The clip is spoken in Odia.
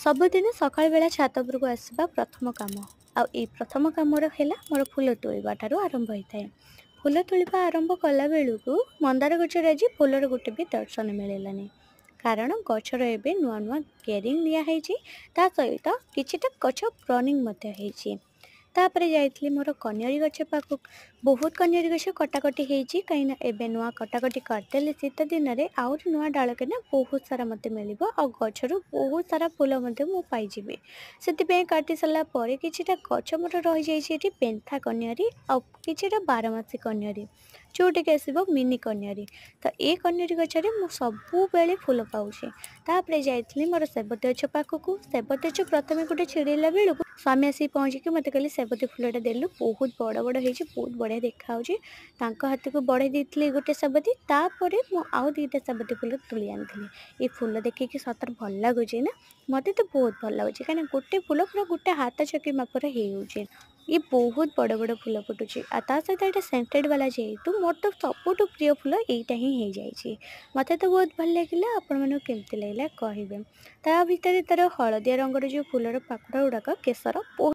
ସବୁଦିନ ସକାଳ ବେଳା ଛାତ ଉପରକୁ ଆସିବା ପ୍ରଥମ କାମ। ଆଉ ଏଇ ପ୍ରଥମ କାମର ହେଲା ମୋର ଫୁଲ ତୋଳିବା ଠାରୁ ଆରମ୍ଭ ହୋଇଥାଏ। ଫୁଲ ତୋଳିବା ଆରମ୍ଭ କଲା ବେଳକୁ ମନ୍ଦାର ଗଛରେ ଆଜି ଫୁଲର ଗୋଟେ ବି ଦର୍ଶନ ମିଳିଲାନି। କାରଣ ଗଛର ଏବେ ନୂଆ ନୂଆ କେୟାରିଂ ନିଆହେଇଛି, ତା ସହିତ କିଛିଟା ଗଛ ପ୍ରନିଂ ମଧ୍ୟ ହେଇଛି। ତାପରେ ଯାଇଥିଲି ମୋର କନିଅରି ଗଛ ପାଖକୁ। ବହୁତ କନିଅରି ଗଛ କଟାକଟି ହେଇଛି, କାହିଁକିନା ଏବେ ନୂଆ କଟାକଟି କରିଦେଲେ ଶୀତ ଦିନରେ ଆହୁରି ନୂଆ ଡାଳକେନା ବହୁତ ସାରା ମୋତେ ମିଳିବ, ଆଉ ଗଛରୁ ବହୁତ ସାରା ଫୁଲ ମଧ୍ୟ ମୁଁ ପାଇଯିବି। ସେଥିପାଇଁ କାଟି ସାରିଲା ପରେ କିଛିଟା ଗଛ ମୋର ରହିଯାଇଛି ଏଠି ପେନ୍ଥା କନିଅରି ଆଉ କିଛିଟା ବାରମାସୀ କନିଅରି, ଯେଉଁଠିକି ଆସିବ ମିନି କନିଅରି। ତ ଏ କନିଅରି ଗଛରେ ମୁଁ ସବୁବେଳେ ଫୁଲ ପାଉଛି। ତାପରେ ଯାଇଥିଲି ମୋର ସେବତୀ ଗଛ ପାଖକୁ। ସେବତୀ ଗଛ ପ୍ରଥମେ ଗୋଟେ ଛିଡ଼େଇଲା ବେଳକୁ ସ୍ୱାମୀ ଆସିକି ପହଞ୍ଚିକି ମୋତେ କହିଲେ ସେବତୀ ଫୁଲଟା ଦେଲୁ, ବହୁତ ବଡ଼ ବଡ଼ ହେଇଛି, ବହୁତ ବଢ଼ିଆ ଦେଖାହେଉଛି। ତାଙ୍କ ହାତକୁ ବଢ଼େଇ ଦେଇଥିଲି ଗୋଟେ ସେବତୀ। ତାପରେ ମୁଁ ଆଉ ଦୁଇଟା ସେବତୀ ଫୁଲ ତୁଳି ଆଣିଥିଲି। ଏ ଫୁଲ ଦେଖିକି ସତରେ ଭଲ ଲାଗୁଛି ନା? ମୋତେ ତ ବହୁତ ଭଲ ଲାଗୁଛି, କାହିଁକିନା ଗୋଟେ ଫୁଲ ପୁରା ଗୋଟେ ହାତ ଚକି ମାପର ହେଇଯାଉଛି। ଇଏ ବହୁତ ବଡ଼ ବଡ଼ ଫୁଲ ଫୁଟୁଛି, ଆଉ ତା ସହିତ ଏଇଟା ସେଣ୍ଟେଡ଼ ବାଲା ଯେହେତୁ ମୋର ତ ସବୁଠୁ ପ୍ରିୟ ଫୁଲ ଏଇଟା ହିଁ ହେଇଯାଇଛି। ମୋତେ ତ ବହୁତ ଭଲ ଲାଗିଲା। ଆପଣମାନଙ୍କୁ କେମିତି ଲାଗିଲା କହିବେ। ତା ଭିତରେ ତାର ହଳଦିଆ ରଙ୍ଗର ଯେଉଁ ଫୁଲର ପାଖୁଡ଼ା ଗୁଡ଼ାକ କେଶର